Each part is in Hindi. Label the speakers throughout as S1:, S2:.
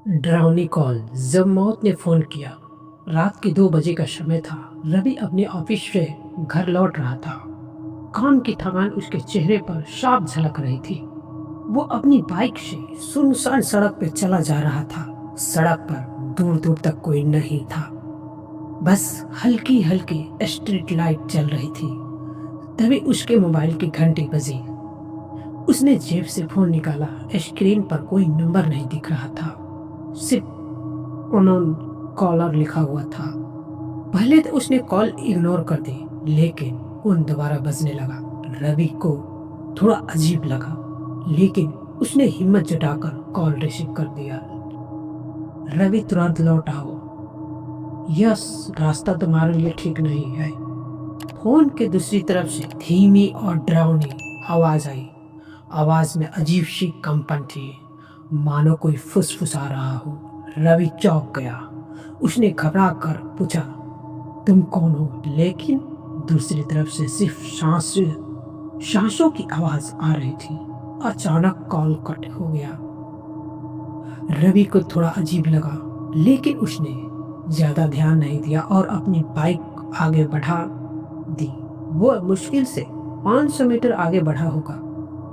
S1: डरावनी कॉल। जब मौत ने फोन किया, रात के 2 बजे का समय था। रवि अपने ऑफिस से घर लौट रहा था। काम की थकान उसके चेहरे पर साफ झलक रही थी। वो अपनी बाइक से सुनसान सड़क पर चला जा रहा था। सड़क पर दूर दूर तक कोई नहीं था, बस हल्की हल्की स्ट्रीट लाइट जल रही थी। तभी उसके मोबाइल की घंटी बजी। उसने जेब से फोन निकाला। स्क्रीन पर कोई नंबर नहीं दिख रहा था, सिर्फ अननोन कॉलर लिखा हुआ था। पहले तो उसने कॉल इग्नोर कर दी, लेकिन फोन दोबारा बजने लगा। रवि को थोड़ा अजीब लगा, लेकिन उसने हिम्मत जुटाकर कॉल रिसीव कर दिया। रवि, तुरंत लौट आओ, यह रास्ता तुम्हारे लिए ठीक नहीं है। फोन के दूसरी तरफ से धीमी और डरावनी आवाज आई। आवाज में अजीब सी कंपन थी, मानो कोई फुसफुसा रहा हो। रवि चौंक गया। उसने घबरा कर पूछा, तुम कौन हो? लेकिन दूसरी तरफ से सिर्फ सांसों की आवाज आ रही थी। अचानक कॉल कट हो गया। रवि को थोड़ा अजीब लगा, लेकिन उसने ज्यादा ध्यान नहीं दिया और अपनी बाइक आगे बढ़ा दी। वो मुश्किल से 500 मीटर आगे बढ़ा होगा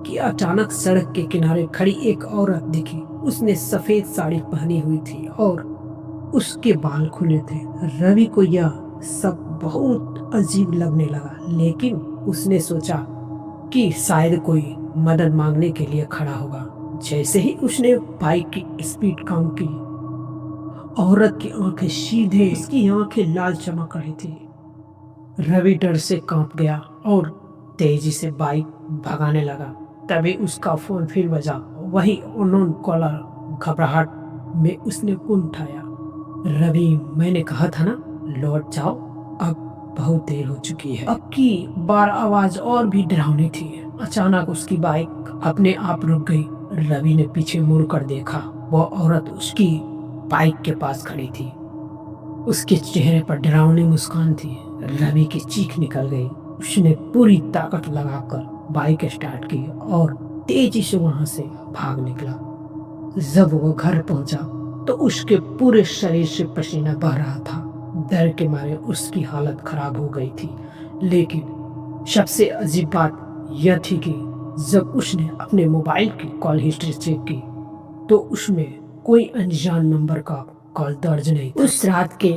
S1: कि अचानक सड़क के किनारे खड़ी एक औरत दिखी। उसने सफेद साड़ी पहनी हुई थी और उसके बाल खुले थे। रवि को यह सब बहुत अजीब लगने लगा, लेकिन उसने सोचा कि शायद कोई मदद मांगने के लिए खड़ा होगा। जैसे ही उसने बाइक की स्पीड कम की, औरत की आंखें सीधे, उसकी आंखें लाल चमक रही थी। रवि डर से कांप गया और तेजी से बाइक भगाने लगा। तभी उसका फोन फिर बजा। वही अननोन कॉलर। घबराहट में उसने फोन उठाया। रवि, मैंने कहा था ना, लौट जाओ, अब बहुत देर हो चुकी है। अब की बार आवाज और भी डरावनी थी। अचानक उसकी बाइक अपने आप रुक गई। रवि ने पीछे मुड़कर देखा। वह औरत उसकी बाइक के पास खड़ी थी। उसके चेहरे पर डरावनी मुस्कान थी। रवि की चीख निकल गई। उसने पूरी ताकत लगाकर बाइक स्टार्ट की और तेजी से वहां से भाग निकला। जब वो घर पहुंचा तो उसके पूरे शरीर से पसीना बह रहा था। डर के मारे उसकी हालत खराब हो गई थी। लेकिन सबसे अजीब बात यह थी कि जब उसने अपने मोबाइल की कॉल हिस्ट्री चेक की तो उसमें कोई अनजान नंबर का कॉल दर्ज नहीं था। उस रात के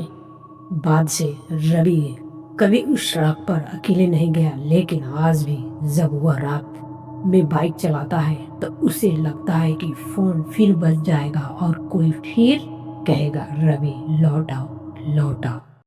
S1: बाद से रवि कभी उस सड़क पर अकेले नहीं गया, लेकिन आज भी जब वह रात में बाइक चलाता है तो उसे लगता है कि फोन फिर बज जाएगा और कोई फिर कहेगा, रवि लौट आओ, लौट आओ।